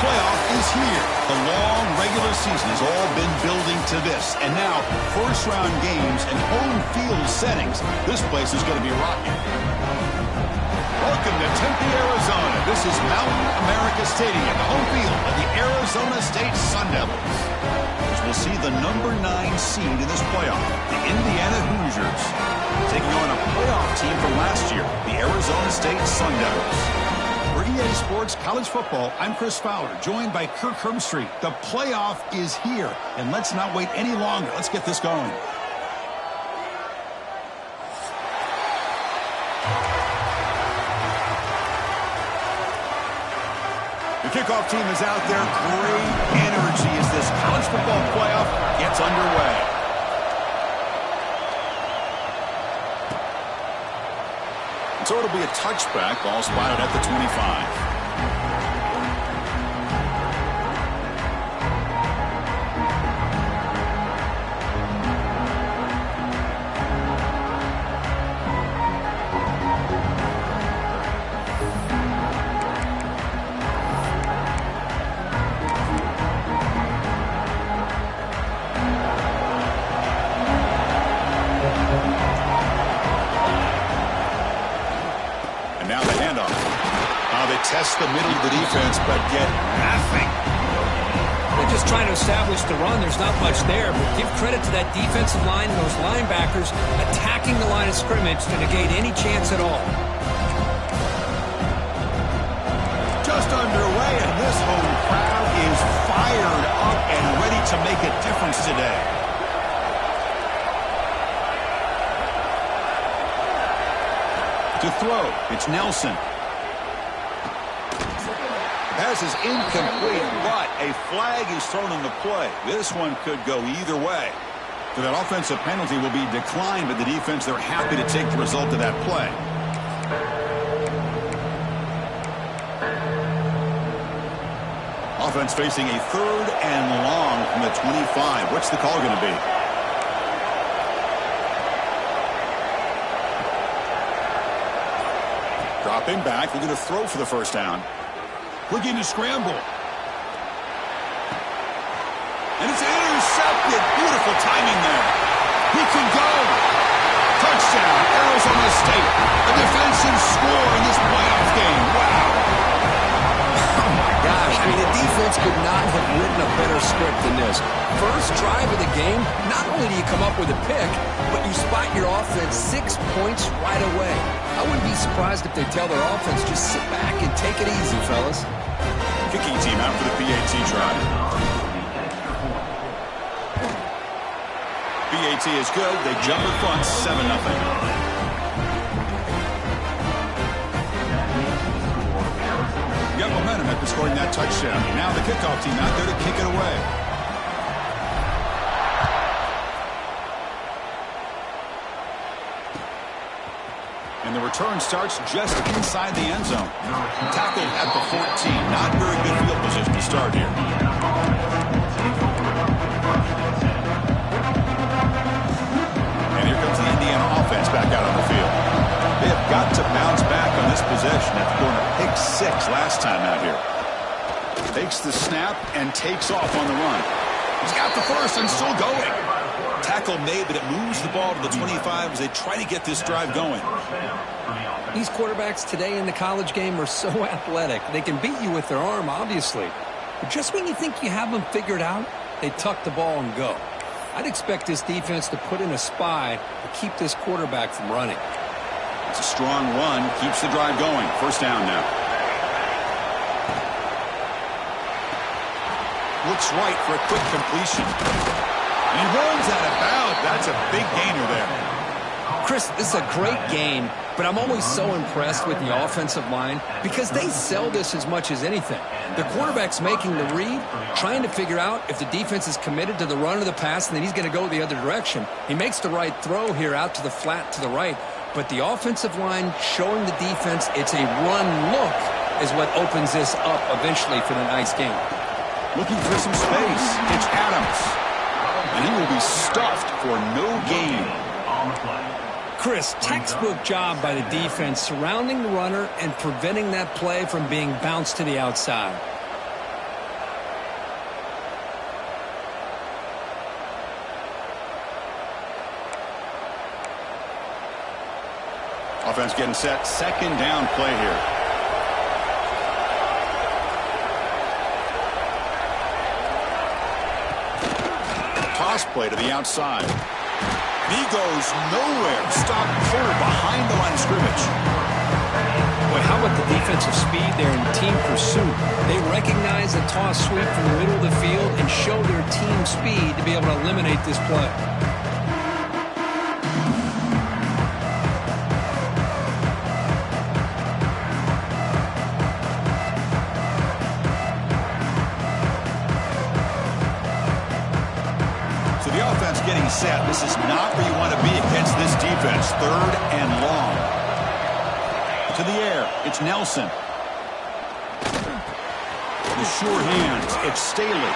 playoff is here. The long regular season has all been building to this. And now, first-round games and home field settings. This place is going to be rocking. Welcome to Tempe, Arizona. This is Mountain America Stadium, the home field of the Arizona State Sun Devils. As we'll see the number 9 seed in this playoff, the Indiana Hoosiers, taking on a playoff team from last year, the Arizona State Sun Devils. For EA Sports College Football, I'm Chris Fowler, joined by Kirk Herbstreit. The playoff is here, and let's not wait any longer. Let's get this going. The kickoff team is out there. Great energy as this college football playoff gets underway. So it'll be a touchback, ball spotted at the 25. Test the middle of the defense, but get nothing. They're just trying to establish the run. There's not much there, but give credit to that defensive line and those linebackers attacking the line of scrimmage to negate any chance at all. Just underway, and this home crowd is fired up and ready to make a difference today. To throw, it's Nelson. Pass is incomplete, but a flag is thrown on the play. This one could go either way. So that offensive penalty will be declined, but the defense, they're happy to take the result of that play. Offense facing a 3rd and long from the 25. What's the call going to be? Dropping back, looking to throw for the first down. Looking to scramble. And it's intercepted. Beautiful timing there. He can go. Touchdown, Arizona State. A defensive score in this playoff game. Wow. Oh, my gosh. I mean, the defense could not have written a better script than this. First drive of the game, not only do you come up with a pick, but you spot your offense 6 points right away. I wouldn't be surprised if they tell their offense, just sit back and take it easy, fellas. Kicking team out for the PAT try. PAT is good. They jump in front 7-0. Got momentum after scoring that touchdown. Now the kickoff team out there to kick it away. And the return starts just inside the end zone. Tackled at the 14. Not very good field position to start here. And here comes the Indiana offense back out on the field. They have got to bounce back on this possession after going a pick 6 last time out here. Takes the snap and takes off on the run. He's got the first and still going. Tackle made, but it moves the ball to the 25 as they try to get this drive going. These quarterbacks today in the college game are so athletic. They can beat you with their arm, obviously. But just when you think you have them figured out, they tuck the ball and go. I'd expect this defense to put in a spy to keep this quarterback from running. It's a strong run, keeps the drive going. First down now. Looks right for a quick completion. He runs out of bounds. That's a big gainer there. Chris, this is a great game, but I'm always so impressed with the offensive line because they sell this as much as anything. The quarterback's making the read, trying to figure out if the defense is committed to the run or the pass, and then he's going to go the other direction. He makes the right throw here out to the flat to the right, but the offensive line showing the defense it's a run look is what opens this up eventually for the nice game. Looking for some space. It's Adams. And he will be stuffed for no gain. Chris, textbook job by the defense surrounding the runner and preventing that play from being bounced to the outside. Offense getting set. Second down play here. Toss play to the outside. He goes nowhere. Stop cold behind the line of scrimmage. Boy, how about the defensive speed there in team pursuit? They recognize the toss sweep from the middle of the field and show their team speed to be able to eliminate this play. Getting set. This is not where you want to be against this defense. Third and long. To the air. It's Nelson. The sure hands. It's Staley.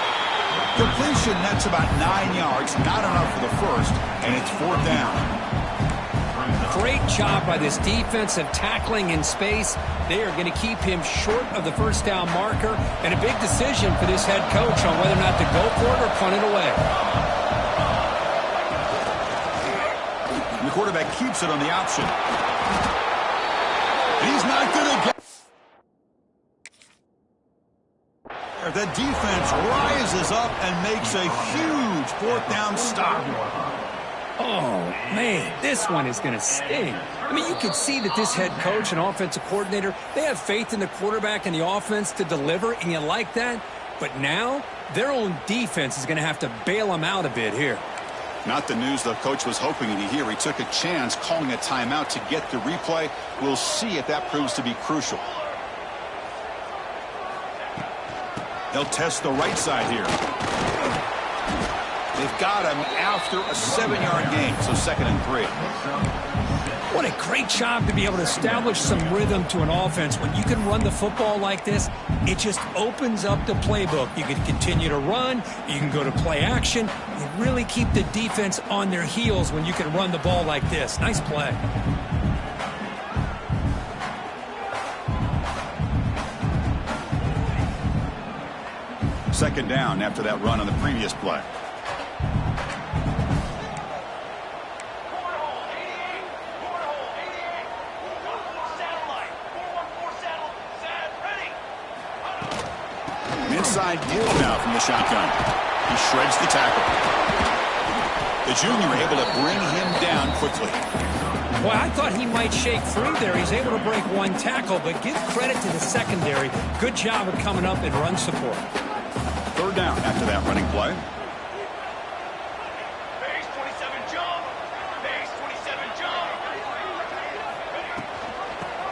Completion. That's about 9 yards. Not enough for the first. And it's fourth down. Great job by this defensive tackling in space. They are going to keep him short of the first down marker. And a big decision for this head coach on whether or not to go for it or punt it away. The quarterback keeps it on the option. He's not going to get... The defense rises up and makes a huge fourth down stop. Oh, man, this one is going to sting. I mean, you can see that this head coach and offensive coordinator, they have faith in the quarterback and the offense to deliver, and you like that. But now, their own defense is going to have to bail them out a bit here. Not the news the coach was hoping to hear. He took a chance calling a timeout to get the replay. We'll see if that proves to be crucial. They'll test the right side here. They've got him after a 7-yard gain, so 2nd and 3. What a great job to be able to establish some rhythm to an offense. When you can run the football like this, it just opens up the playbook. You can continue to run. You can go to play action. You really keep the defense on their heels when you can run the ball like this. Nice play. Second down after that run on the previous play. Inside deal now from the shotgun. He shreds the tackle. The junior able to bring him down quickly. Well, I thought he might shake free there. He's able to break one tackle, but give credit to the secondary. Good job of coming up in run support. Third down after that running play. Base 27 jump. Base 27 jump.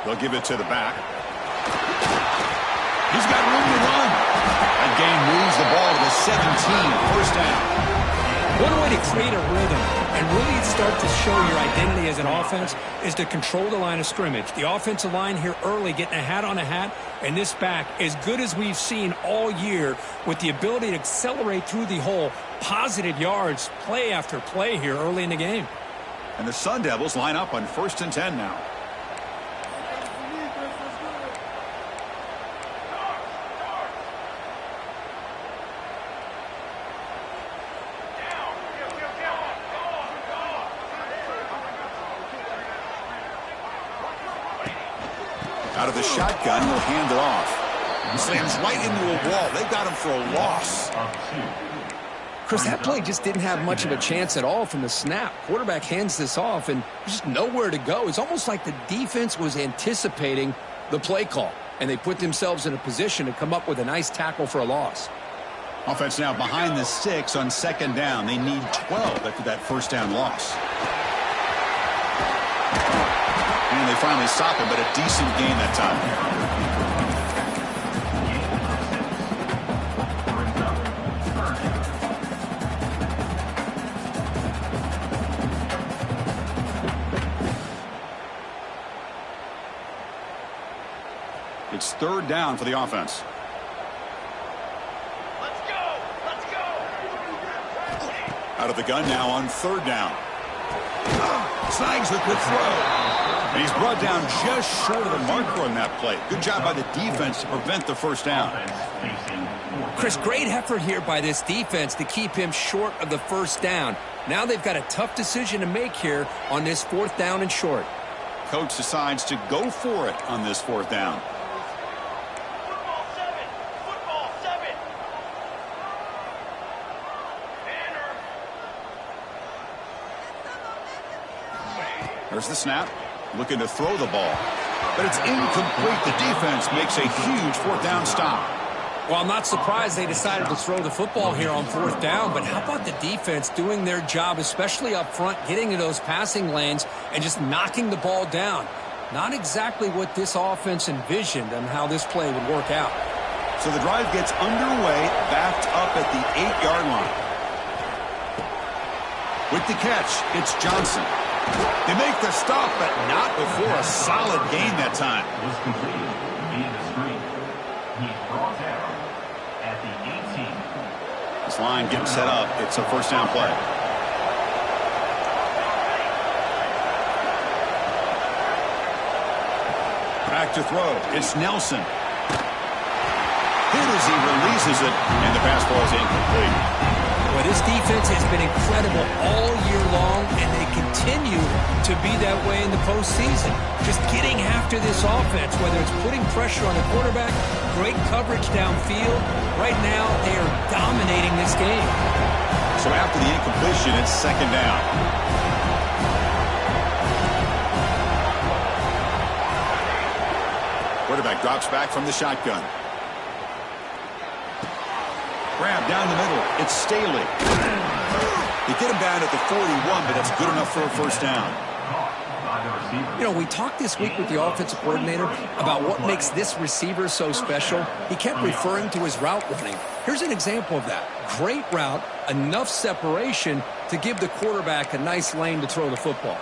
They'll give it to the back. He's got room to run. That gain moves the ball to the 17. First down. One way to create a rhythm and really start to show your identity as an offense is to control the line of scrimmage. The offensive line here early getting a hat on a hat, and this back as good as we've seen all year with the ability to accelerate through the hole. Positive yards, play after play here early in the game. And the Sun Devils line up on 1st and 10 now. Out of the shotgun, he'll hand it off. He slams right into a wall. They got him for a loss. Chris, that play just didn't have much of a chance at all from the snap. Quarterback hands this off, and there's just nowhere to go. It's almost like the defense was anticipating the play call, and they put themselves in a position to come up with a nice tackle for a loss. Offense now behind the 6 on 2nd down. They need 12 after that first down loss. And they finally stop him, but a decent gain that time. It's 3rd down for the offense. Let's go. Let's go. Out of the gun now on 3rd down. Snags the good throw. And he's brought down just short of the marker on that play. Good job by the defense to prevent the first down. Chris, great effort here by this defense to keep him short of the first down. Now they've got a tough decision to make here on this 4th down and short. coach decides to go for it on this fourth down. Football 7. Football 7. There's the snap. Looking to throw the ball. But it's incomplete. The defense makes a huge fourth down stop. Well, I'm not surprised they decided to throw the football here on fourth down, but how about the defense doing their job, especially up front, getting to those passing lanes and just knocking the ball down? Not exactly what this offense envisioned and how this play would work out. So the drive gets underway, backed up at the 8-yard line. With the catch, it's Johnson. They make the stop, but not before a solid gain that time. Was completed via the screen. He's brought down at the 18. This line getting set up. It's a first down play. Back to throw. It's Nelson. Hit as he releases it, and the pass ball is incomplete. Well, this defense has been incredible all year long, and they continue to be that way in the postseason. Just getting after this offense, whether it's putting pressure on the quarterback, great coverage downfield. Right now, they are dominating this game. So after the incompletion, it's second down. Quarterback drops back from the shotgun. Grab down the middle. It's Staley. They get him down at the 41, but that's good enough for a first down. You know, we talked this week with the offensive coordinator about what makes this receiver so special. He kept referring to his route running. Here's an example of that. Great route, enough separation to give the quarterback a nice lane to throw the football.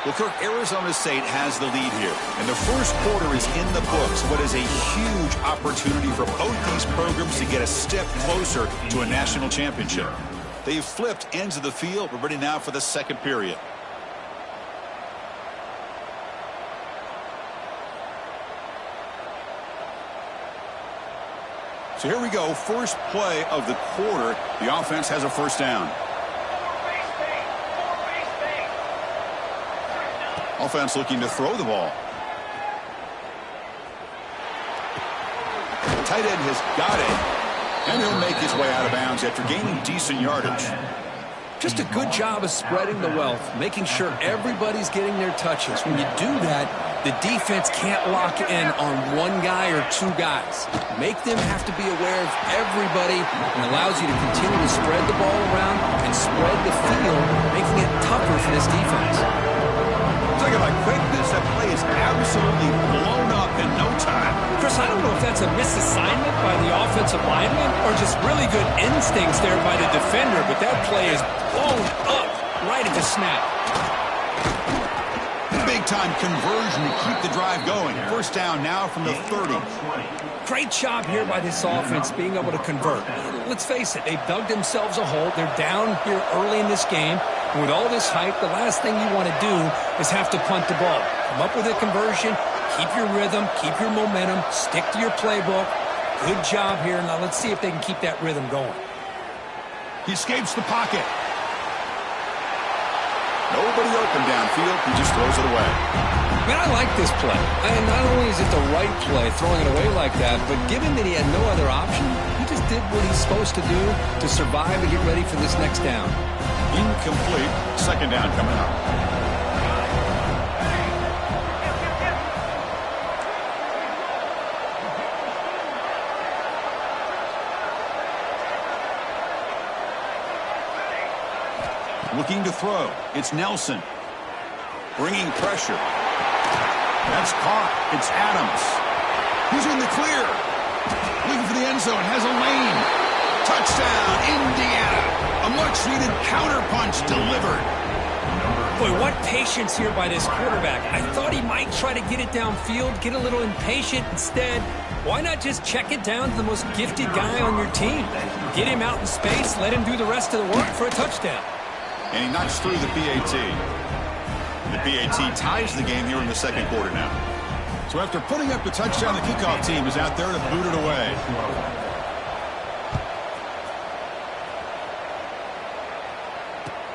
Well, Kirk, Arizona State has the lead here, and the first quarter is in the books. What is a huge opportunity for both these programs to get a step closer to a national championship. They've flipped ends of the field. We're ready now for the second period. So here we go, first play of the quarter. The offense has a first down. Offense looking to throw the ball. Tight end has got it, and he'll make his way out of bounds after gaining decent yardage. Just a good job of spreading the wealth, making sure everybody's getting their touches. When you do that, the defense can't lock in on one guy or two guys. Make them have to be aware of everybody, and allows you to continue to spread the ball around and spread the field, making it tougher for this defense. Look at my quickness. That play is absolutely blown up in no time. Chris, I don't know if that's a misassignment by the offensive lineman or just really good instincts there by the defender, but that play is blown up right at the snap. Big-time conversion to keep the drive going. First down now from the 30. Great job here by this offense being able to convert. Let's face it, they've dug themselves a hole. They're down here early in this game. And with all this hype, the last thing you want to do is have to punt the ball. Come up with a conversion, keep your rhythm, keep your momentum, stick to your playbook. Good job here. Now let's see if they can keep that rhythm going. He escapes the pocket. Nobody open downfield. He just throws it away. Man, I like this play. And not only is it the right play, throwing it away like that, but given that he had no other option, he just did what he's supposed to do to survive and get ready for this next down. Incomplete. Second down coming up. Looking to throw. It's Nelson. Bringing pressure. That's caught. It's Adams. Who's in the clear? Looking for the end zone. Has a lane. Touchdown, Indiana. A much-needed counterpunch delivered. Boy, what patience here by this quarterback. I thought he might try to get it downfield, get a little impatient. Instead, why not just check it down to the most gifted guy on your team? Get him out in space, let him do the rest of the work for a touchdown. And he knocks through the PAT. The PAT ties the game here in the second quarter now. So after putting up the touchdown, the kickoff team is out there to boot it away.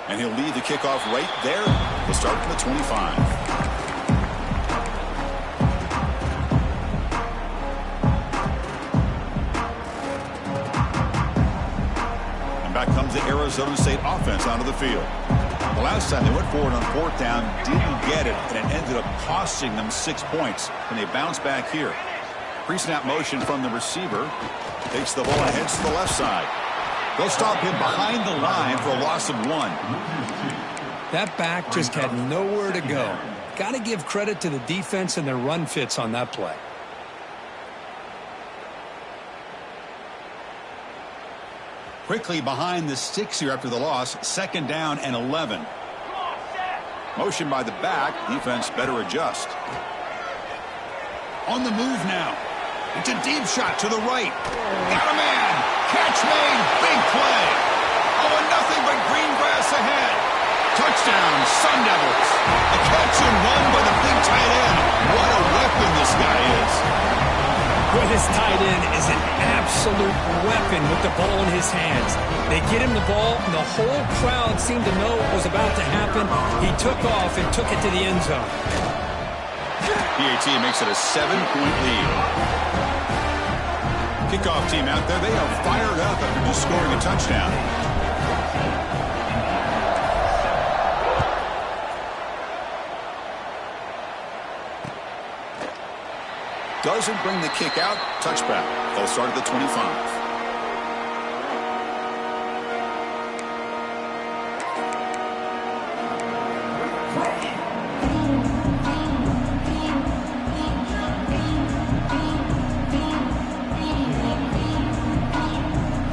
And he'll lead the kickoff right there. We'll start from the 25. And back comes the Arizona State offense onto the field. The last time they went forward on fourth down, didn't get it, and it ended up costing them 6 points. And they bounce back here. Pre-snap motion from the receiver. Takes the ball and heads to the left side. They'll stop him behind the line for a loss of 1. That back just had nowhere to go. Got to give credit to the defense and their run fits on that play. Quickly behind the sticks here after the loss. 2nd down and 11. Motion by the back. Defense better adjust. On the move now. It's a deep shot to the right. Got a man. Catch made. Big play. Oh, and nothing but green grass ahead. Touchdown, Sun Devils. A catch and run by the big tight end. What a weapon this guy is. Well, this tight end is an absolute weapon with the ball in his hands. They get him the ball, and the whole crowd seemed to know what was about to happen. He took off and took it to the end zone. PAT makes it a 7-point lead. Kickoff team out there, they are fired up after just scoring a touchdown. Doesn't bring the kick out. Touchback. They'll start at the 25.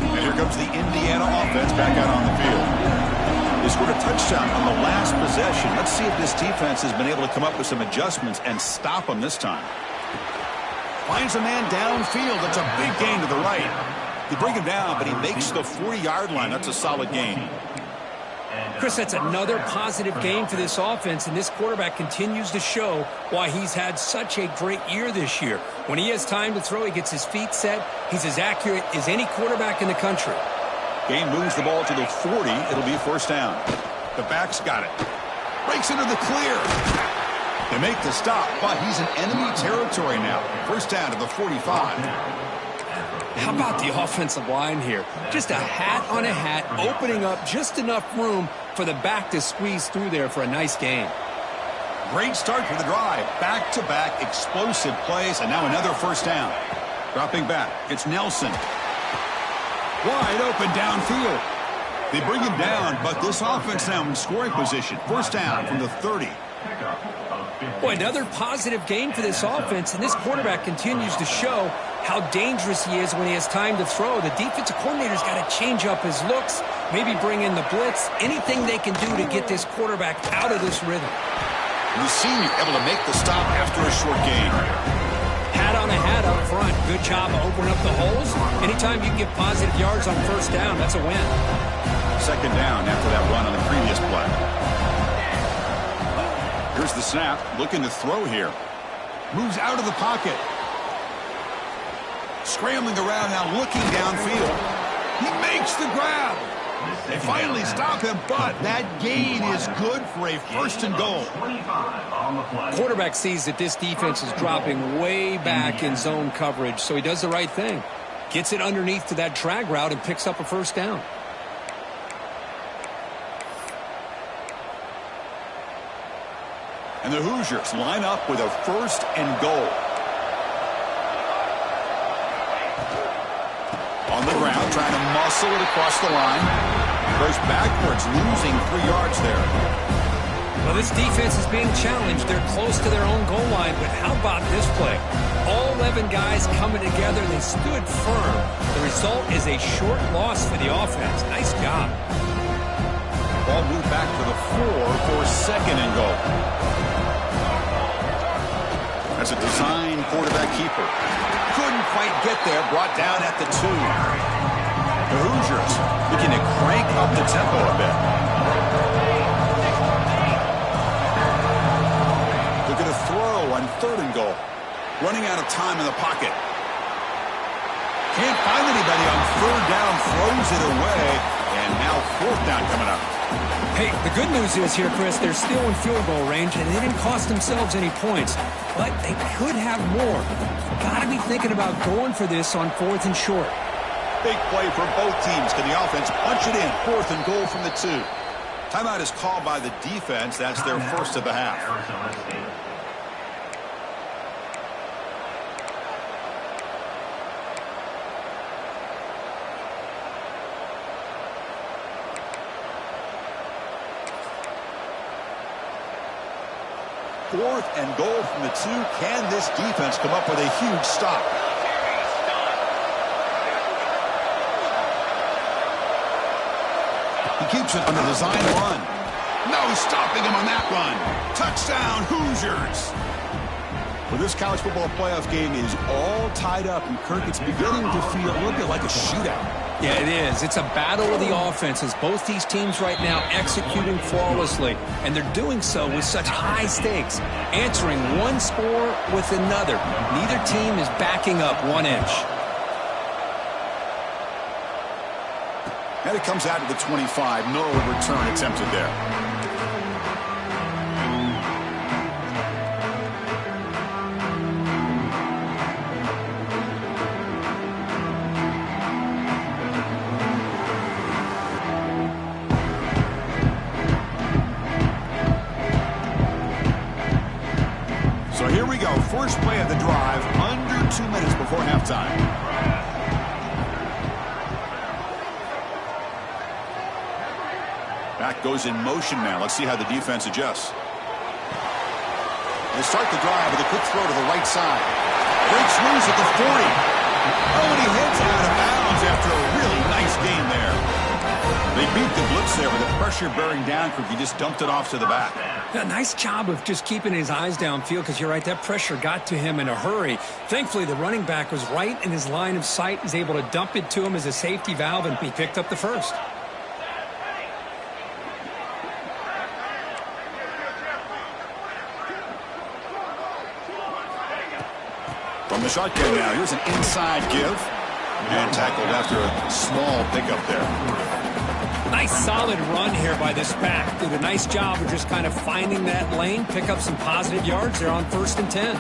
And here comes the Indiana offense back out on the field. They scored a touchdown on the last possession. Let's see if this defense has been able to come up with some adjustments and stop them this time. Finds a man downfield. That's a big gain to the right. They bring him down, but he makes the 40-yard line. That's a solid gain. Chris, that's another positive game for this offense, and this quarterback continues to show why he's had such a great year this year. When he has time to throw, he gets his feet set. He's as accurate as any quarterback in the country. Game moves the ball to the 40. It'll be 1st down. The back's got it. Breaks into the clear. They make the stop, but he's in enemy territory now. 1st down to the 45. How about the offensive line here? Just a hat on a hat, opening up just enough room for the back to squeeze through there for a nice gain. Great start for the drive. Back-to-back explosive plays, and now another 1st down. Dropping back, it's Nelson. Wide open downfield. They bring him down, but this offense now in scoring position. 1st down from the 30. Boy, another positive game for this offense, and this quarterback continues to show how dangerous he is when he has time to throw. The defensive coordinator's got to change up his looks, maybe bring in the blitz, anything they can do to get this quarterback out of this rhythm. The senior able to make the stop after a short gain. Hat on a hat up front. Good job of opening up the holes. Anytime you can get positive yards on 1st down, that's a win. 2nd down after that run on the previous play. Here's the snap, looking to throw here. Moves out of the pocket. Scrambling around now, looking downfield. He makes the grab. They finally stop him, but that gain is good for a 1st and goal. Quarterback sees that this defense is dropping way back in zone coverage, so he does the right thing. Gets it underneath to that drag route and picks up a 1st down. And the Hoosiers line up with a 1st and goal. On the ground, trying to muscle it across the line. Goes backwards, losing 3 yards there. Well, this defense is being challenged. They're close to their own goal line, but how about this play? All 11 guys coming together, they stood firm. The result is a short loss for the offense. Nice job. Ball moved back to the 4 for 2nd and goal. That's a design quarterback keeper. Couldn't quite get there, brought down at the 2. The Hoosiers looking to crank up the tempo a bit. on 3rd and goal. Running out of time in the pocket. Can't find anybody on 3rd down, throws it away, and now 4th down coming up. Hey, the good news is here, Chris, they're still in field goal range, and they didn't cost themselves any points. But they could have more. Got to be thinking about going for this on 4th and short. Big play for both teams. Can the offense punch it in? 4th and goal from the 2. Timeout is called by the defense. That's their first of the half. Fourth and goal from the 2. Can this defense come up with a huge stop? He keeps it on the design run. No stopping him on that run. Touchdown, Hoosiers. Well, this college football playoff game is all tied up, and Kirk, it's beginning to feel a little bit like a shootout. Yeah, it is. It's a battle of the offenses. Both these teams right now executing flawlessly, and they're doing so with such high stakes, answering one score with another. Neither team is backing up 1 inch. And it comes out to the 25. No return attempted there. So here we go. First play of the drive, under 2 minutes before halftime. Back goes in motion now. Let's see how the defense adjusts. They start the drive with a quick throw to the right side. Breaks loose at the 40. Oh, and he heads out of bounds after a really nice gain there. They beat the blitz there with the pressure bearing down. He just dumped it off to the back. Yeah, nice job of just keeping his eyes downfield, because you're right, that pressure got to him in a hurry. Thankfully, the running back was right in his line of sight. He's able to dump it to him as a safety valve, and he picked up the first. From the shotgun now, here's an inside give. And tackled after a small pickup there. Nice solid run here by this pack. Did a nice job of just kind of finding that lane, pick up some positive yards. They're on 1st and 10.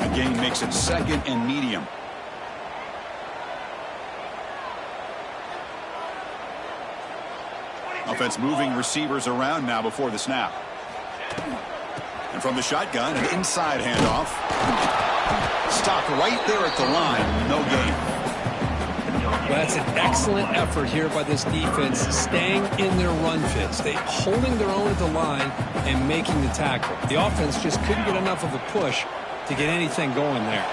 A gain makes it 2nd and medium. Offense moving receivers around now before the snap. And from the shotgun, an inside handoff. Stopped right there at the line. No gain. Well, that's an excellent effort here by this defense, staying in their run fits. They holding their own at the line and making the tackle. The offense just couldn't get enough of a push to get anything going there.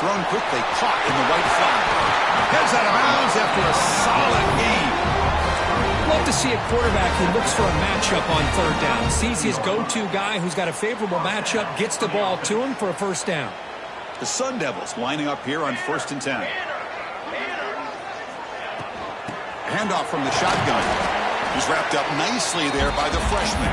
Thrown quickly, caught in the right flat. Heads out of bounds after a solid gain. Love to see a quarterback who looks for a matchup on 3rd down. Sees his go-to guy who's got a favorable matchup, gets the ball to him for a 1st down. The Sun Devils lining up here on 1st and 10. Handoff from the shotgun. He's wrapped up nicely there by the freshman.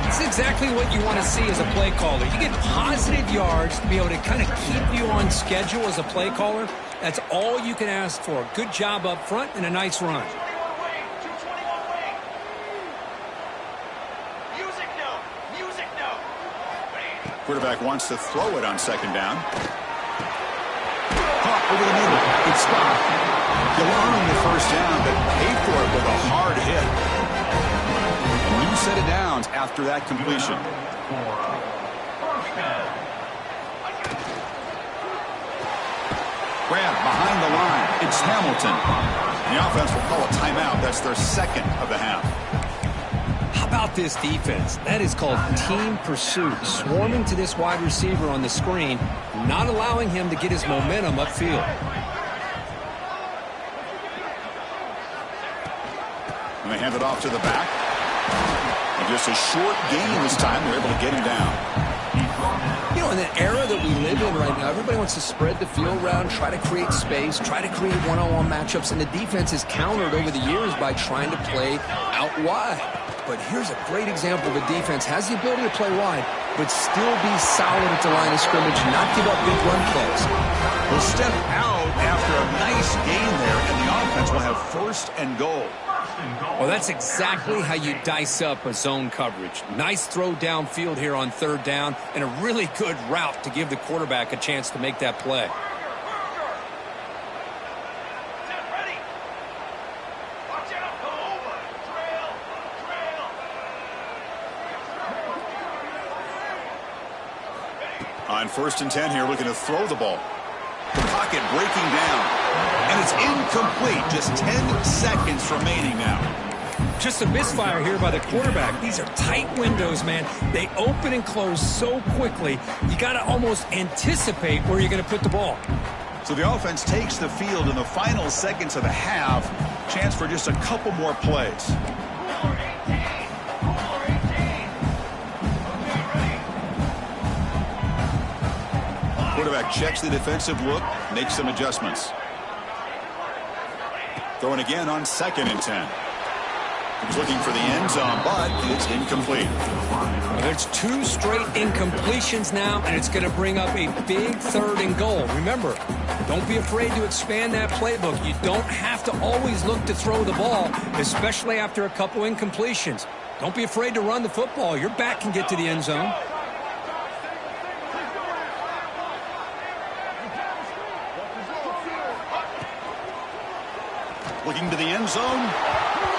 It's exactly what you want to see as a play caller. You get positive yards to be able to kind of keep you on schedule as a play caller. That's all you can ask for. Good job up front and a nice run. Quarterback wants to throw it on 2nd down. Caught over the middle. Good spot. You'll earn the 1st down, but pay for it with a hard hit. A new set of downs after that completion. Grab behind the line. It's Hamilton. The offense will call a timeout. That's their 2nd of the half. How about this defense? That is called team pursuit. Swarming to this wide receiver on the screen, not allowing him to get his momentum upfield. And they hand it off to the back. And just a short gain this time. They're able to get him down. You know, in the era that we live in right now, everybody wants to spread the field around, try to create space, try to create one-on-one matchups, and the defense is countered over the years by trying to play out wide. But here's a great example of a defense has the ability to play wide, but still be solid at the line of scrimmage and not give up big run plays. Will step out after a nice gain there, and the offense will have 1st and goal. Well, that's exactly how you dice up a zone coverage. Nice throw downfield here on 3rd down, and a really good route to give the quarterback a chance to make that play. On 1st and 10 here, looking to throw the ball. Pocket breaking down. And it's incomplete. Just 10 seconds remaining now. Just a misfire here by the quarterback. These are tight windows, man. They open and close so quickly, you got to almost anticipate where you're going to put the ball. So the offense takes the field in the final seconds of the half. Chance for just a couple more plays. Quarterback checks the defensive look, makes some adjustments. Throwing again on 2nd and 10. He's looking for the end zone, but it's incomplete. There's 2 straight incompletions now, and it's going to bring up a big 3rd and goal. Remember, don't be afraid to expand that playbook. You don't have to always look to throw the ball, especially after a couple incompletions. Don't be afraid to run the football. Your back can get to the end zone. Looking to the end zone.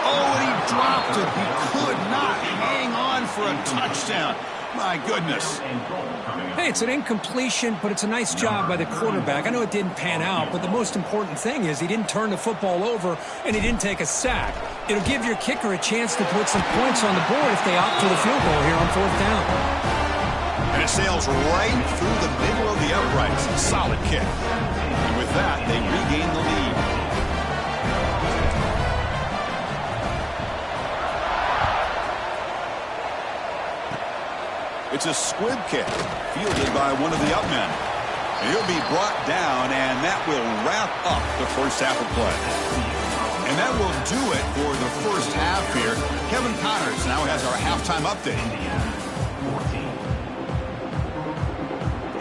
Oh, and he dropped it. He could not hang on for a touchdown. My goodness. Hey, it's an incompletion, but it's a nice job by the quarterback. I know it didn't pan out, but the most important thing is he didn't turn the football over and he didn't take a sack. It'll give your kicker a chance to put some points on the board if they opt for the field goal here on 4th down. And it sails right through the middle of the uprights. Solid kick. And with that, they regain the lead. It's a squib kick, fielded by one of the upmen. And he'll be brought down, and that will wrap up the first half of play. And that will do it for the first half here. Kevin Connors now has our halftime update.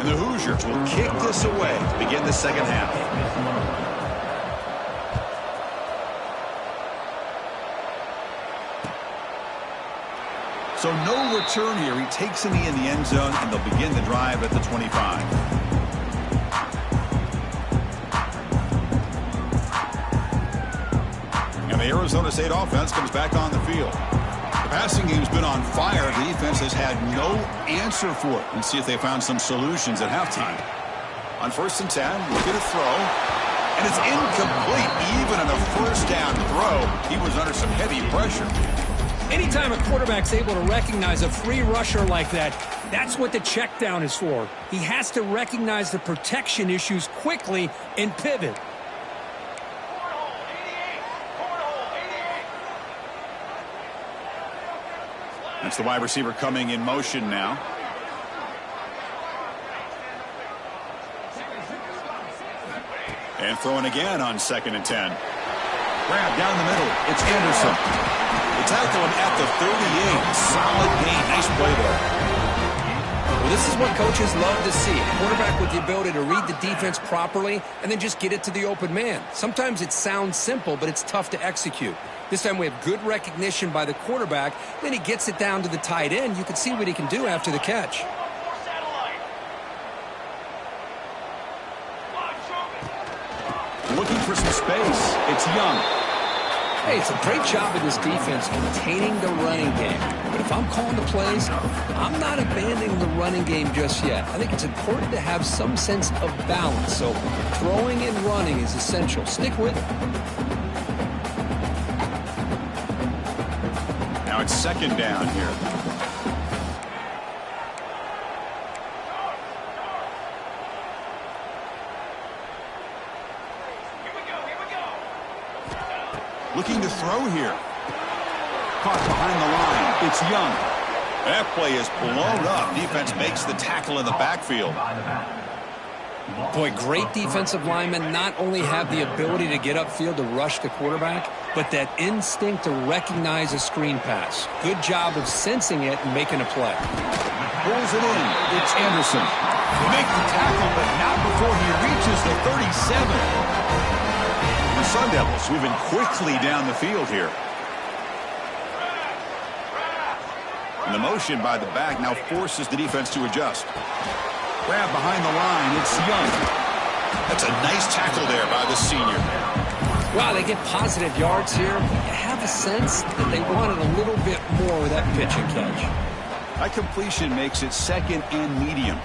And the Hoosiers will kick this away to begin the second half. So no return here. He takes a knee in the end zone, and they'll begin the drive at the 25. And the Arizona State offense comes back on the field. The passing game's been on fire. The defense has had no answer for it. Let's see if they found some solutions at halftime. On 1st and 10, we'll get a throw. And it's incomplete. Even on a 1st down throw, he was under some heavy pressure. Anytime a quarterback's able to recognize a free rusher like that, that's what the check down is for. He has to recognize the protection issues quickly and pivot. That's the wide receiver coming in motion now. And throwing again on 2nd and 10. Grab down the middle. It's Anderson. They tackle him at the 38. Solid gain. Nice play there. Well, this is what coaches love to see. A quarterback with the ability to read the defense properly and then just get it to the open man. Sometimes it sounds simple, but it's tough to execute. This time we have good recognition by the quarterback. Then he gets it down to the tight end. You can see what he can do after the catch. Looking for some space. It's Young. Hey, it's a great job of this defense containing the running game. But if I'm calling the plays, I'm not abandoning the running game just yet. I think it's important to have some sense of balance. So throwing and running is essential. Stick with it. Now it's 2nd down here. Looking to throw here. Caught behind the line. It's Young. That play is blown up. Defense makes the tackle in the backfield. Boy, great defensive linemen not only have the ability to get upfield to rush the quarterback, but that instinct to recognize a screen pass. Good job of sensing it and making a play. pulls it in. It's Anderson. They make the tackle, but not before he reaches the 37. The Sun Devils moving quickly down the field here. And the motion by the back now forces the defense to adjust. Grab behind the line. It's Young. That's a nice tackle there by the senior. Wow, they get positive yards here. You have a sense that they wanted a little bit more with that pitch and catch. That completion makes it second and medium.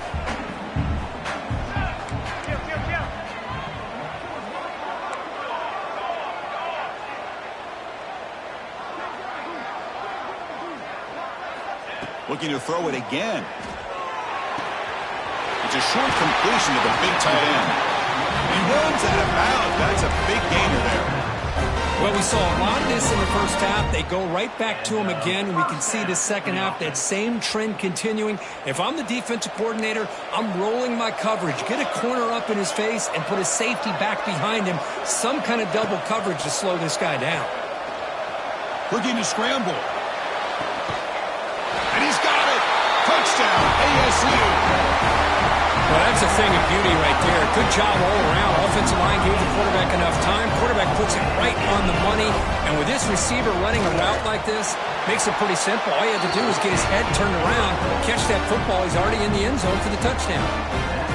Looking to throw it again. It's a short completion to the big tight end. He runs out of bounds. That's a big gainer there. Well, we saw a lot of this in the first half. They go right back to him again. We can see the second half, that same trend continuing. If I'm the defensive coordinator, I'm rolling my coverage. Get a corner up in his face and put a safety back behind him. Some kind of double coverage to slow this guy down. Looking to scramble. And he's got it. Touchdown, ASU. Well, that's a thing of beauty right there. Good job all around. Offensive line gave the quarterback enough time. Quarterback puts it right on the money. And with this receiver running a route like this, makes it pretty simple. All you have to do is get his head turned around, catch that football. He's already in the end zone for the touchdown.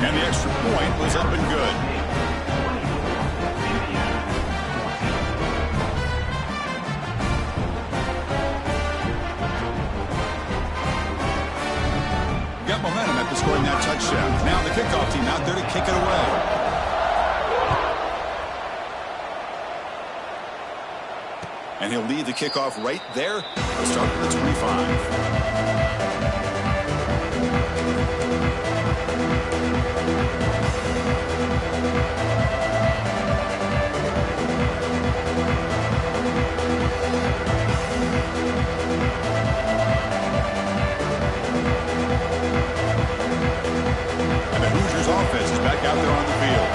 And the extra point was up and good. Got momentum after scoring that touchdown. Now the kickoff team out there to kick it away. And he'll lead the kickoff right there. We'll start with the 25. Offense is back out there on the field.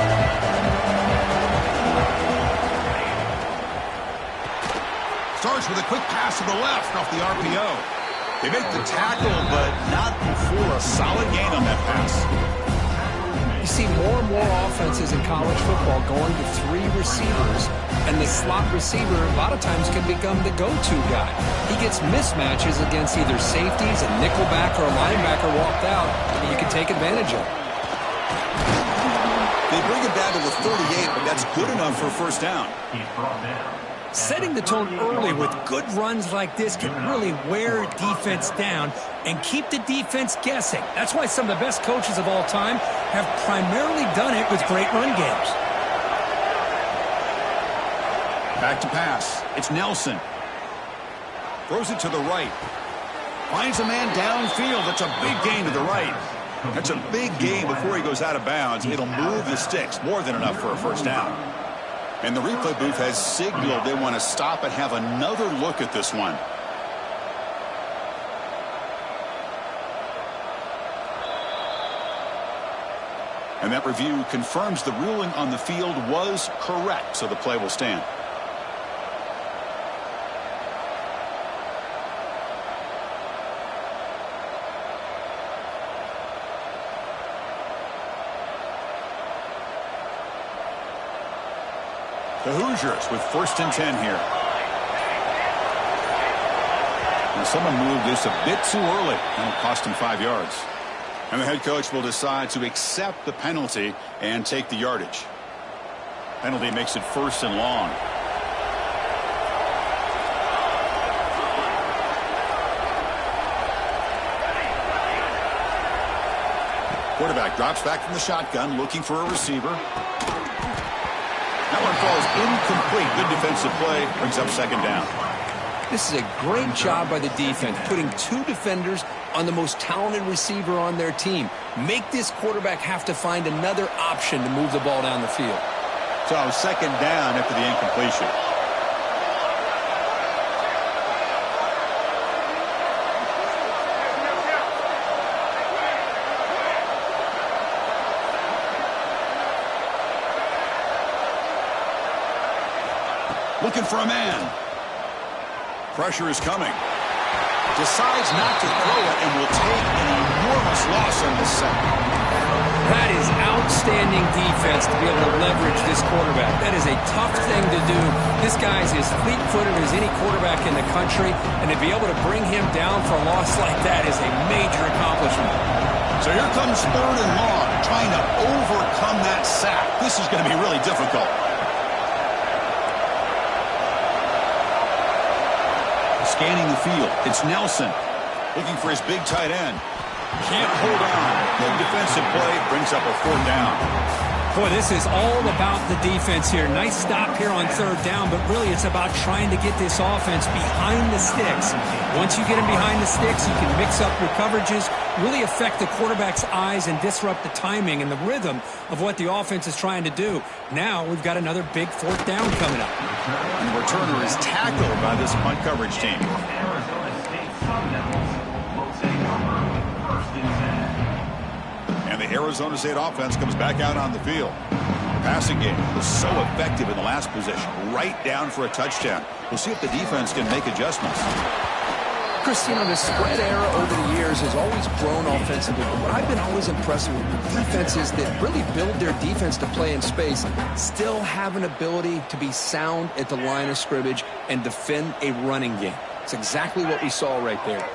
Starts with a quick pass to the left off the RPO. They make the tackle, but not before a solid gain on that pass. You see more and more offenses in college football going to three receivers, and the slot receiver a lot of times can become the go-to guy. He gets mismatches against either safeties, a nickelback, or a linebacker walked out, and you can take advantage of it. They bring him down to the 38, but that's good enough for a first down. Setting the tone early with good runs like this can really wear defense down and keep the defense guessing. That's why some of the best coaches of all time have primarily done it with great run games. Back to pass. It's Nelson. Throws it to the right. Finds a man downfield. That's a big gain to the right. That's a big gain before he goes out of bounds. It'll move the sticks. More than enough for a first down. And the replay booth has signaled they want to stop and have another look at this one. And that review confirms the ruling on the field was correct, so the play will stand. The Hoosiers with 1st and 10 here. And someone moved this a bit too early, and it'll cost him 5 yards. And the head coach will decide to accept the penalty and take the yardage. Penalty makes it 1st and long. Quarterback drops back from the shotgun, looking for a receiver. That one falls incomplete. Good defensive play. Brings up 2nd down. This is a great job by the defense, putting 2 defenders on the most talented receiver on their team. Make this quarterback have to find another option to move the ball down the field. So 2nd down after the incompletion. Looking for a man. Pressure is coming. decides not to throw it and will take an enormous loss on this set. That is outstanding defense to be able to leverage this quarterback. That is a tough thing to do. This guy's as fleet-footed as any quarterback in the country, and to be able to bring him down for a loss like that is a major accomplishment. So here comes 3rd and long, trying to overcome that sack. This is going to be really difficult. Scanning the field, it's Nelson looking for his big tight end. Can't hold on. Good defensive play, brings up a 4th down. Boy, this is all about the defense here. Nice stop here on 3rd down, but really it's about trying to get this offense behind the sticks. Once you get them behind the sticks, you can mix up your coverages, really affect the quarterback's eyes and disrupt the timing and the rhythm of what the offense is trying to do. Now we've got another big 4th down coming up. And the returner is tackled by this punt coverage team. And the Arizona State offense comes back out on the field. The passing game was so effective in the last possession, right down for a touchdown. We'll see if the defense can make adjustments. Chris, you know, the spread era over the years has always grown offensively, but what I've been always impressed with defenses that really build their defense to play in space still have an ability to be sound at the line of scrimmage and defend a running game. It's exactly what we saw right there.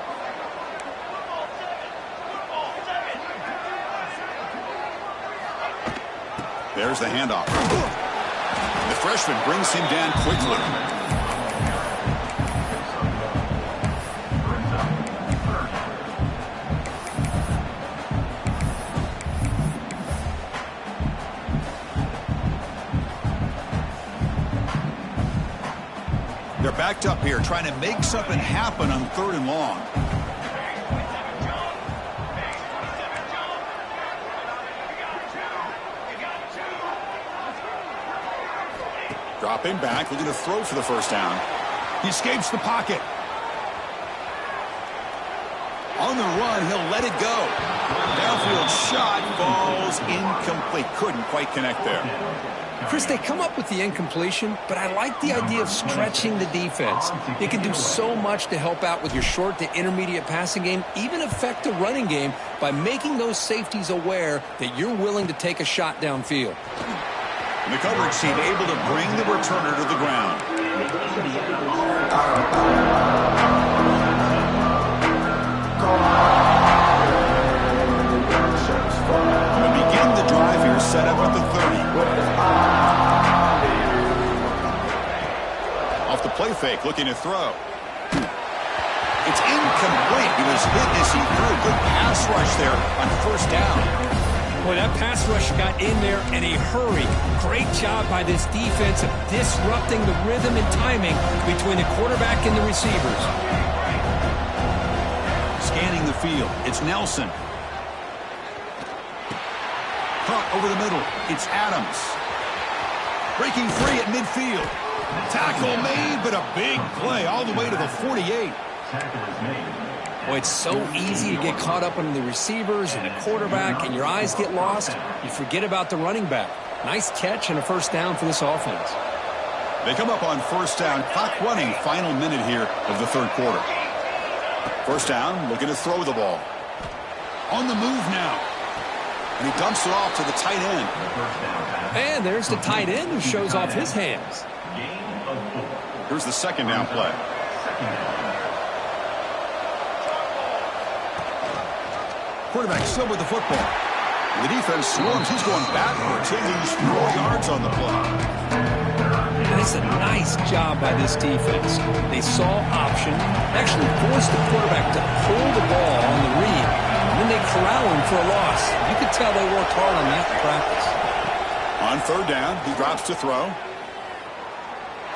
There's the handoff. The freshman brings him down quickly. They're backed up here, trying to make something happen on 3rd and long. Dropping back, looking to throw for the 1st down. He escapes the pocket. On the run, he'll let it go. Downfield shot falls incomplete. Couldn't quite connect there. Chris, they come up with the incompletion, but I like the idea of stretching the defense. It can do so much to help out with your short to intermediate passing game, even affect the running game by making those safeties aware that you're willing to take a shot downfield. And the coverage team able to bring the returner to the ground. We begin the drive here, set up at the 30. Off the play fake, looking to throw. It's incomplete. He was hit as he threw. Good pass rush there on 1st down. Boy, that pass rush got in there in a hurry. Great job by this defense of disrupting the rhythm and timing between the quarterback and the receivers. Scanning the field, it's Nelson. Caught over the middle, it's Adams. Breaking free at midfield. Tackle made, but a big play all the way to the 48. Boy, it's so easy to get caught up on the receivers and the quarterback, and your eyes get lost. You forget about the running back. Nice catch and a 1st down for this offense. They come up on 1st down. Clock running, final minute here of the 3rd quarter. 1st down, looking to throw the ball. On the move now. And he dumps it off to the tight end. And there's the tight end who shows off his hands. Here's the 2nd down play. Quarterback still with the football. The defense swarms. He's going backwards. He'll lose 4 yards on the play. That's a nice job by this defense. They saw option, actually forced the quarterback to pull the ball on the read, and then they corral him for a loss. You could tell they worked hard on that in practice. On 3rd down, he drops to throw.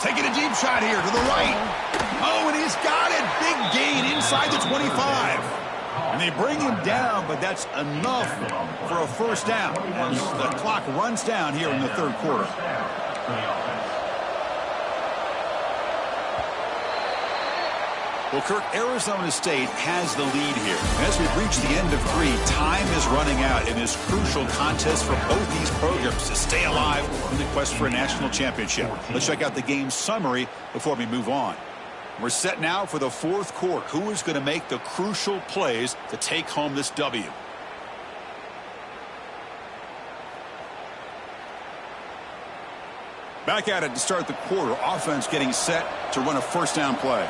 Taking a deep shot here to the right. Oh, and he's got it. Big gain inside the 25. And they bring him down, but that's enough for a 1st down as the clock runs down here in the 3rd quarter. Well, Kirk, Arizona State has the lead here. As we've reached the end of 3, time is running out in this crucial contest for both these programs to stay alive in the quest for a national championship. Let's check out the game summary before we move on. We're set now for the fourth quarter. Who is going to make the crucial plays to take home this W? Back at it to start the quarter. Offense getting set to run a first down play.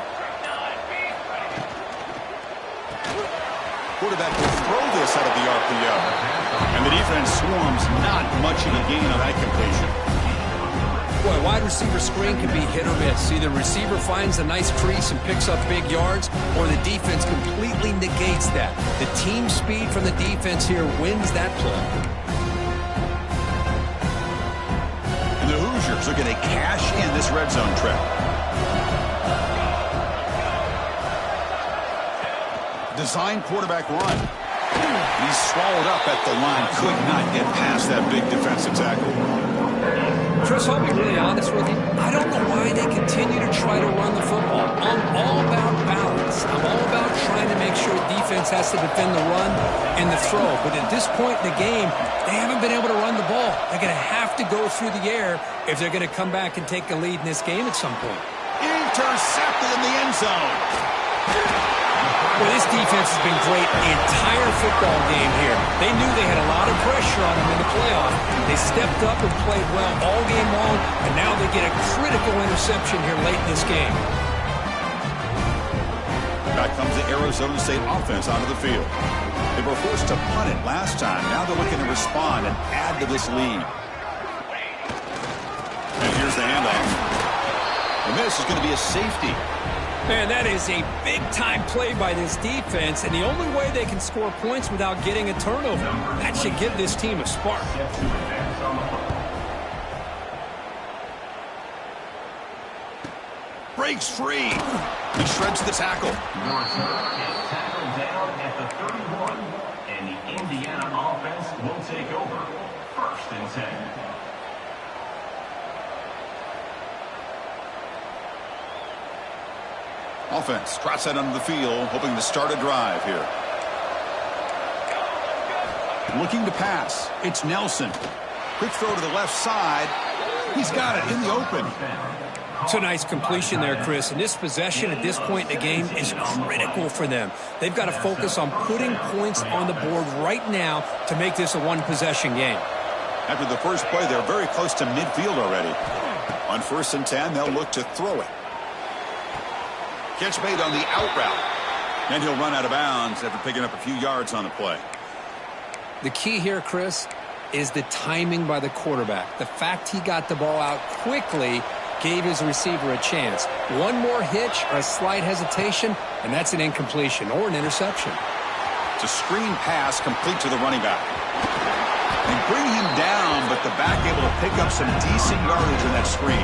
Quarterback will throw this out of the RPO. And the defense swarms, not much of a gain on that completion. Boy, wide receiver screen can be hit or miss. Either receiver finds a nice crease and picks up big yards, or the defense completely negates that. The team speed from the defense here wins that play. And the Hoosiers are going to cash in this red zone trip. Design quarterback run. He's swallowed up at the line. Could not get past that big defensive tackle. Chris, I'll be really honest with you. I don't know why they continue to try to run the football. I'm all about balance. I'm all about trying to make sure defense has to defend the run and the throw. But at this point in the game, they haven't been able to run the ball. They're going to have to go through the air if they're going to come back and take a lead in this game at some point. Intercepted in the end zone. Well, this defense has been great the entire football game here. They knew they had a lot of pressure on them in the playoff. They stepped up and played well all game long, and now they get a critical interception here late in this game. Back comes the Arizona State offense onto the field. They were forced to punt it last time. Now they're looking to respond and add to this lead. And here's the handoff. And this is going to be a safety. Man, that is a big-time play by this defense, and the only way they can score points without getting a turnover. That should give this team a spark. Breaks free. He shreds the tackle. Tackled down at the 31, and the Indiana offense will take over. 1st and 10. Offense trots that onto the field, hoping to start a drive here. Looking to pass. It's Nelson. Quick throw to the left side. He's got it in the open. It's a nice completion there, Chris. And this possession at this point in the game is critical for them. They've got to focus on putting points on the board right now to make this a one-possession game. After the first play, they're very close to midfield already. On 1st and 10, they'll look to throw it. Catch made on the out route. And he'll run out of bounds after picking up a few yards on the play. The key here, Chris, is the timing by the quarterback. The fact he got the ball out quickly gave his receiver a chance. One more hitch or a slight hesitation, and that's an incompletion or an interception. It's a screen pass complete to the running back. They bring him down, but the back able to pick up some decent yardage in that screen.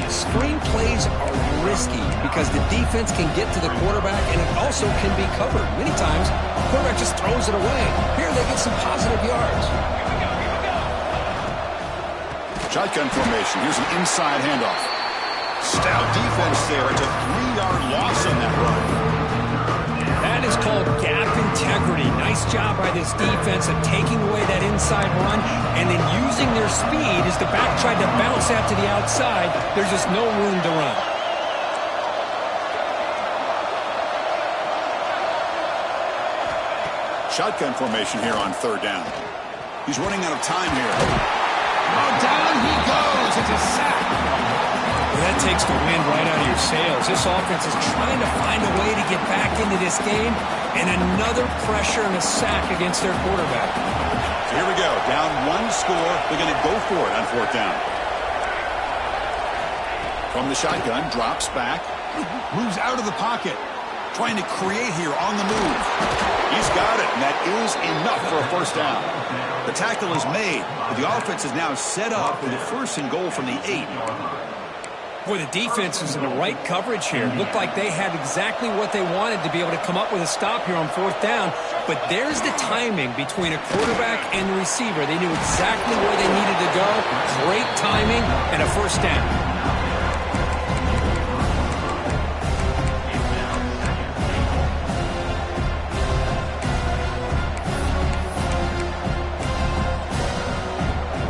Screen plays are risky because the defense can get to the quarterback, and it also can be covered. Many times, the quarterback just throws it away. Here they get some positive yards. Shotgun formation. Here's an inside handoff. Stout defense there. It's a 3-yard loss on that run. That is called gap integrity. Nice job by this defense of taking away that inside run and then using their speed as the back tried to bounce out to the outside. There's just no room to run. Shotgun formation here on 3rd down. He's running out of time here. Oh, down he goes. It's a sack. Well, that takes the wind right out of your sails. This offense is trying to find a way to get back into this game, and another pressure and a sack against their quarterback. So here we go. Down 1 score. They're going to go for it on 4th down. From the shotgun, drops back, moves out of the pocket, trying to create here on the move. He's got it, and that is enough for a 1st down. The tackle is made, but the offense is now set up with a 1st and goal from the 8. Boy, the defense is in the right coverage here. Looked like they had exactly what they wanted to be able to come up with a stop here on 4th down. But there's the timing between a quarterback and the receiver. They knew exactly where they needed to go. Great timing and a 1st down.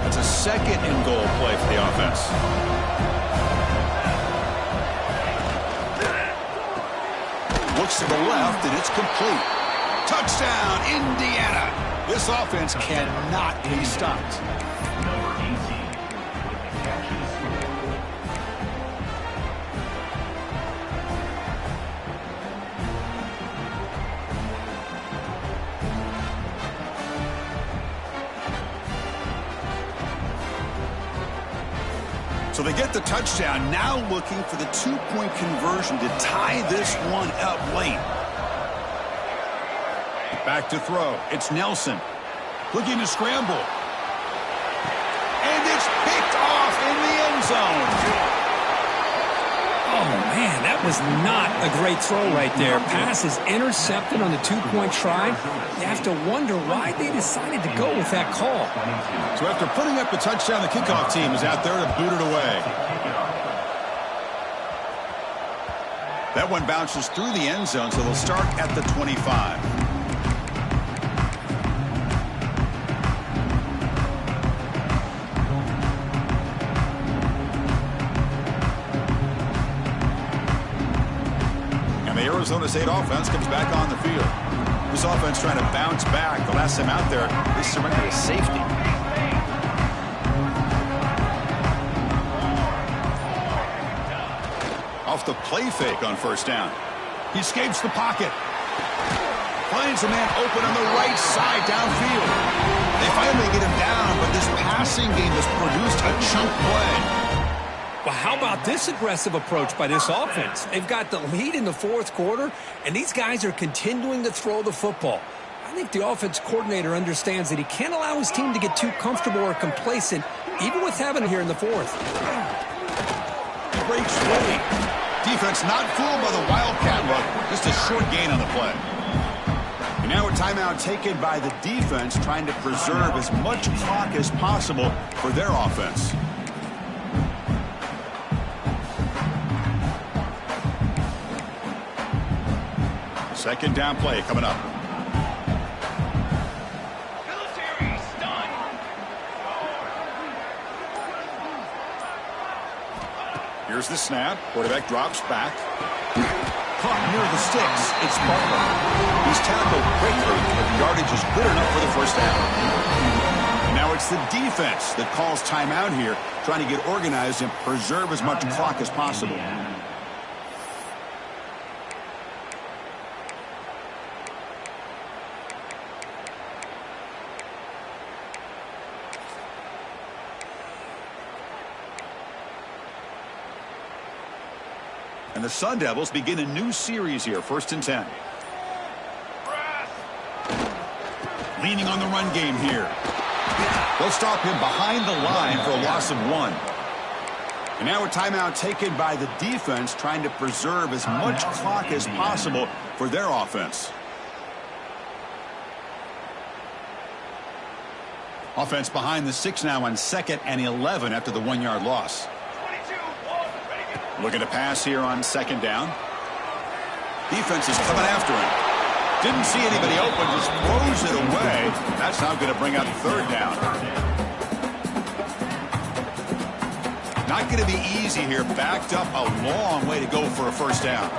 That's a 2nd and goal play for the offense. looks to the left, and it's complete. Touchdown, Indiana. This offense cannot be stopped. Number 18 with the catch and score. So they get the touchdown, now looking for the two-point conversion to tie this one up late. Back to throw. It's Nelson. Looking to scramble. And it's picked off in the end zone. Oh, man, that was not a great throw right there. Pass is intercepted on the two-point try. You have to wonder why they decided to go with that call. So after putting up the touchdown, the kickoff team is out there to boot it away. That one bounces through the end zone, so they'll start at the 25. Arizona State offense comes back on the field. This offense trying to bounce back. The last time out there, they surrendered a safety. Off the play fake on first down. He escapes the pocket. Finds a man open on the right side downfield. They finally get him down, but this passing game has produced a chunk play. Well, how about this aggressive approach by this offense? They've got the lead in the fourth quarter, and these guys are continuing to throw the football. I think the offense coordinator understands that he can't allow his team to get too comfortable or complacent, even with having it here in the fourth. He breaks free. Defense not fooled by the Wildcat look. Just a short gain on the play. And now a timeout taken by the defense, trying to preserve as much clock as possible for their offense. Second down play coming up. Military stun. Here's the snap. Quarterback drops back. Caught near the sticks. It's Butler. He's tackled quickly, but the yardage is good enough for the first down. And now it's the defense that calls timeout here, trying to get organized and preserve as much clock as possible. And the Sun Devils begin a new series here, 1st and 10. Leaning on the run game here. They'll stop him behind the line for a loss of 1. And now a timeout taken by the defense, trying to preserve as much clock as possible for their offense. Offense behind the 6 now on 2nd and 11 after the 1-yard loss. Looking to pass here on 2nd down. Defense is coming after him. Didn't see anybody open, just throws it away. That's now going to bring up 3rd down. Not going to be easy here. Backed up a long way to go for a 1st down.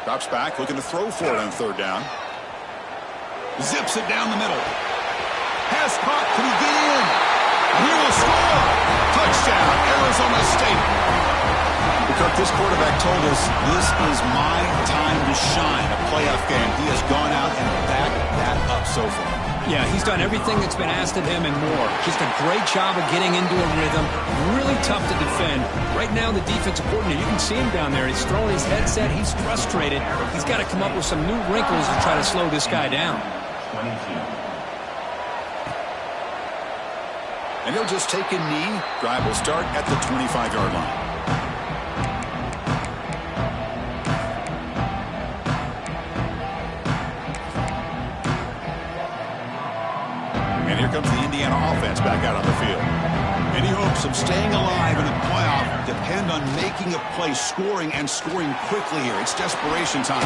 Drops back, looking to throw for it on 3rd down. Zips it down the middle. Pass caught. Can he get in? He will score. Touchdown, Arizona State. Cook, this quarterback told us this is my time to shine. A playoff game. He has gone out and backed that up so far. Yeah, he's done everything that's been asked of him and more. Just a great job of getting into a rhythm. Really tough to defend. Right now, the defensive coordinator, you can see him down there. He's throwing his headset. He's frustrated. He's got to come up with some new wrinkles to try to slow this guy down. 22. And he'll just take a knee. Drive will start at the 25-yard line. And here comes the Indiana offense back out on the field. Any hopes of staying alive in a playoff depend on making a play, scoring, and scoring quickly here. It's desperation time.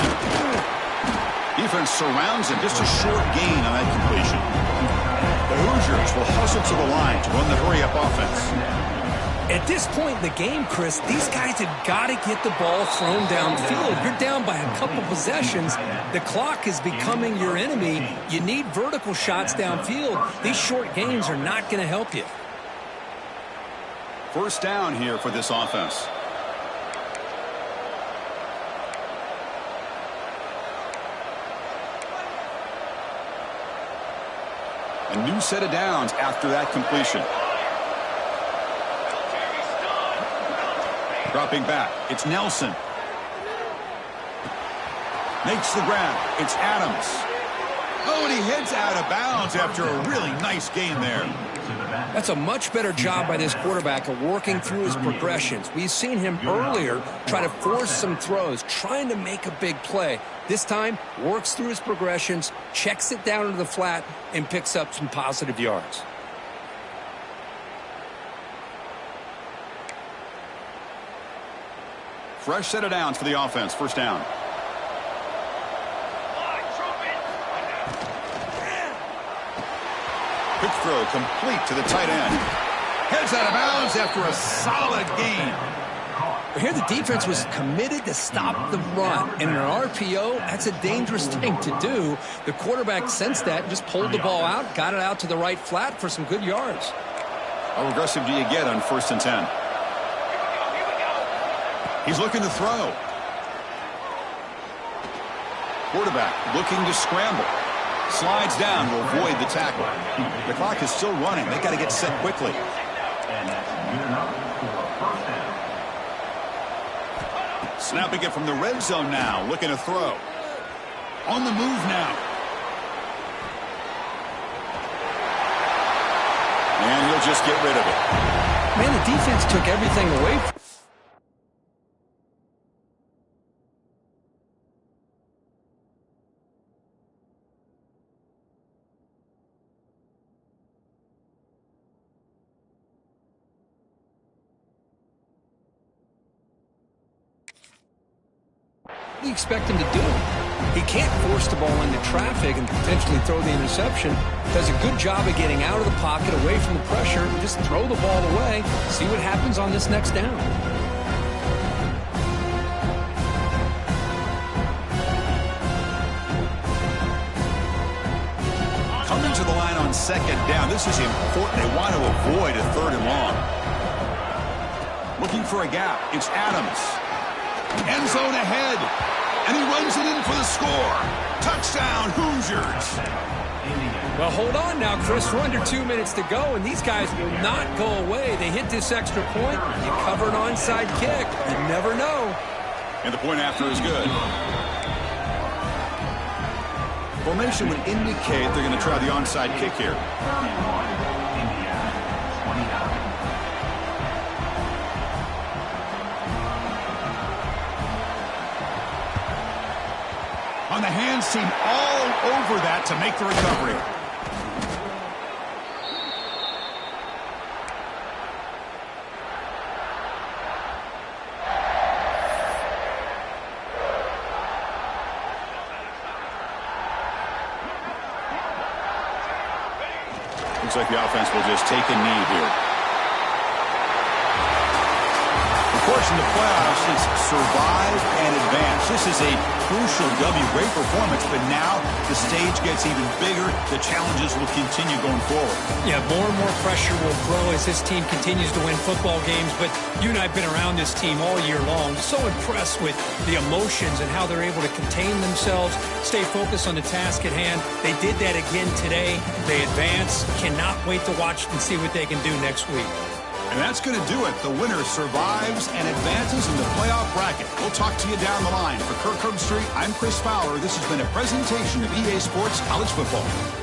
Defense surrounds him. Just a short gain on that completion. The Hoosiers will hustle to the line to run the hurry-up offense. At this point in the game, Chris, these guys have got to get the ball thrown downfield. You're down by a couple possessions. The clock is becoming your enemy. You need vertical shots downfield. These short gains are not going to help you. First down here for this offense. A new set of downs after that completion. Dropping back, it's Nelson. Makes the grab, it's Adams. Oh, and he heads out of bounds after a really nice gain there. That's a much better job by this quarterback of working through his progressions. We've seen him earlier try to force some throws, trying to make a big play. This time, works through his progressions, checks it down into the flat, and picks up some positive yards. Fresh set of downs for the offense. First down. Quick throw complete to the tight end. Heads out of bounds after a solid gain. Here the defense was committed to stop the run. And in an RPO, that's a dangerous thing to do. The quarterback sensed that and just pulled the ball out, got it out to the right flat for some good yards. How aggressive do you get on 1st and 10? He's looking to throw. Quarterback looking to scramble. Slides down to avoid the tackle. The clock is still running. They got to get set quickly. And that's good enough for a first down. Snapping it from the red zone now. Looking to throw. On the move now. And he'll just get rid of it. Man, the defense took everything away from What do you expect him to do? He can't force the ball into traffic and potentially throw the interception. Does a good job of getting out of the pocket, away from the pressure, and just throw the ball away. See what happens on this next down. Coming to the line on 2nd down. This is important. They want to avoid a 3rd and long. Looking for a gap. It's Adams. End zone ahead. And he runs it in for the score. Touchdown, Hoosiers. Well, hold on now, Chris. We're under 2 minutes to go, and these guys will not go away. They hit this extra point. You cover an onside kick. You never know. And the point after is good. Formation would indicate they're going to try the onside kick here. On the hands team, all over that to make the recovery. Looks like the offense will just take a knee here. Of course, in the playoffs, it's survive and advance. This is a crucial W. Great performance, but now the stage gets even bigger. The challenges will continue going forward. Yeah, more and more pressure will grow as this team continues to win football games, but you and I have been around this team all year long. So impressed with the emotions and how they're able to contain themselves, stay focused on the task at hand. They did that again today. They advance. Cannot wait to watch and see what they can do next week. And that's going to do it. The winner survives and advances in the playoff bracket. We'll talk to you down the line. For Kirk Herbstreit, I'm Chris Fowler. This has been a presentation of EA Sports College Football.